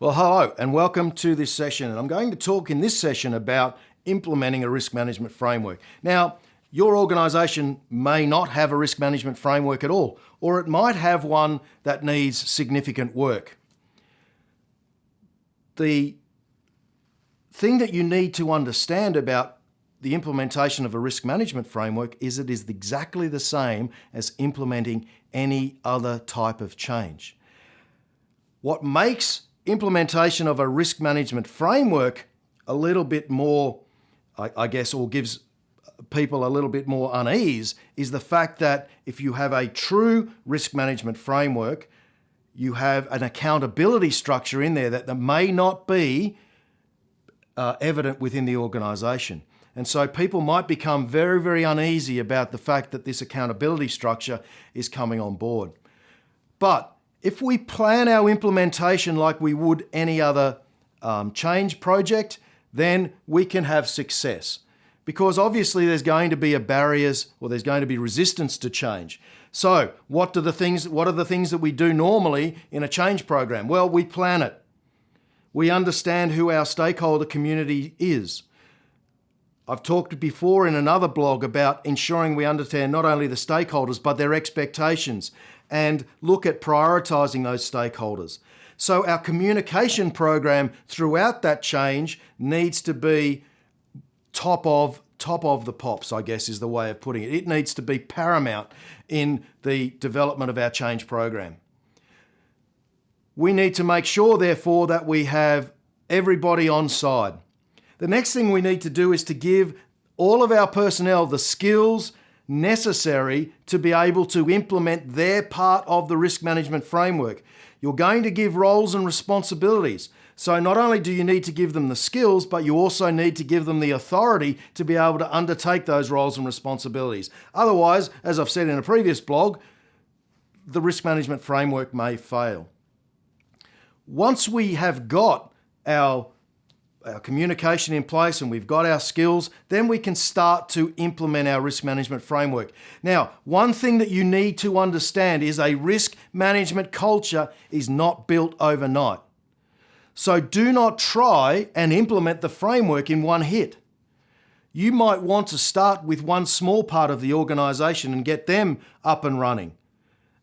Well, hello and welcome to this session. And I'm going to talk in this session about implementing a risk management framework. Now, your organisation may not have a risk management framework at all, or it might have one that needs significant work. The thing that you need to understand about the implementation of a risk management framework is it is exactly the same as implementing any other type of change. What makes implementation of a risk management framework a little bit more, I guess, or gives people a little bit more unease is the fact that if you have a true risk management framework, you have an accountability structure in there that may not be evident within the organisation. And so people might become very, very uneasy about the fact that this accountability structure is coming on board. But if we plan our implementation like we would any other change project, then we can have success. Because obviously there's going to be barriers, or there's going to be resistance to change. So what are the things that we do normally in a change program? Well, we plan it. We understand who our stakeholder community is. I've talked before in another blog about ensuring we understand not only the stakeholders, but their expectations, and look at prioritising those stakeholders. So our communication program throughout that change needs to be top of the pops, I guess is the way of putting it. It needs to be paramount in the development of our change program. We need to make sure, therefore, that we have everybody on side. The next thing we need to do is to give all of our personnel the skills necessary to be able to implement their part of the risk management framework. You're going to give roles and responsibilities. So not only do you need to give them the skills, but you also need to give them the authority to be able to undertake those roles and responsibilities. Otherwise, as I've said in a previous blog, the risk management framework may fail. Once we have got our communication in place and we've got our skills, then we can start to implement our risk management framework. Now, one thing that you need to understand is a risk management culture is not built overnight. So do not try and implement the framework in one hit. You might want to start with one small part of the organisation and get them up and running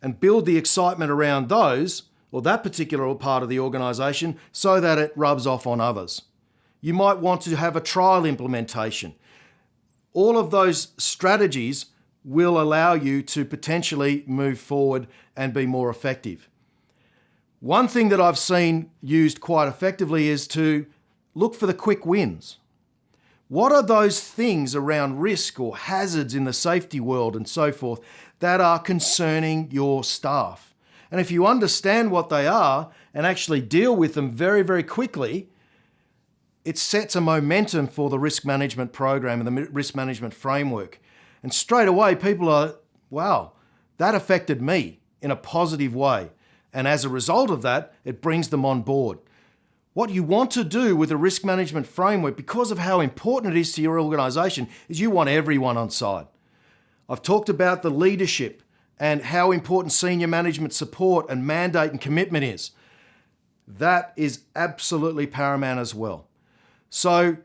and build the excitement around those, or that particular part of the organisation, so that it rubs off on others. You might want to have a trial implementation. All of those strategies will allow you to potentially move forward and be more effective. One thing that I've seen used quite effectively is to look for the quick wins. What are those things around risk or hazards in the safety world and so forth that are concerning your staff? And if you understand what they are and actually deal with them very, very quickly, it sets a momentum for the risk management program and the risk management framework. And straight away, people are, wow, that affected me in a positive way. And as a result of that, it brings them on board. What you want to do with a risk management framework, because of how important it is to your organisation, is you want everyone on side. I've talked about the leadership and how important senior management support and mandate and commitment is. That is absolutely paramount as well. So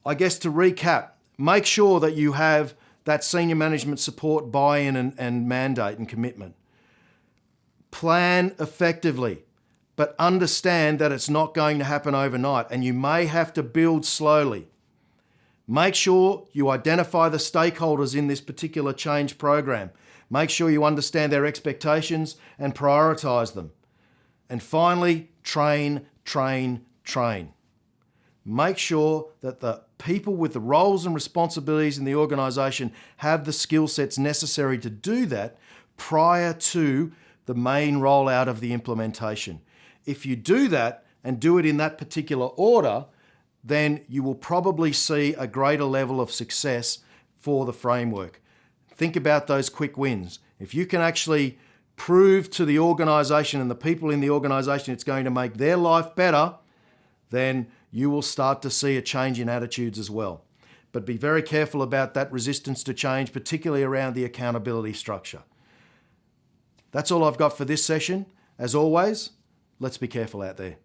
I guess to recap, make sure that you have that senior management support, buy-in and mandate and commitment. Plan effectively, but understand that it's not going to happen overnight and you may have to build slowly. Make sure you identify the stakeholders in this particular change program. Make sure you understand their expectations and prioritise them. And finally, train, train, train. Make sure that the people with the roles and responsibilities in the organisation have the skill sets necessary to do that prior to the main rollout of the implementation. If you do that and do it in that particular order, then you will probably see a greater level of success for the framework. Think about those quick wins. If you can actually prove to the organisation and the people in the organisation it's going to make their life better, then you will start to see a change in attitudes as well. But be very careful about that resistance to change, particularly around the accountability structure. That's all I've got for this session. As always, let's be careful out there.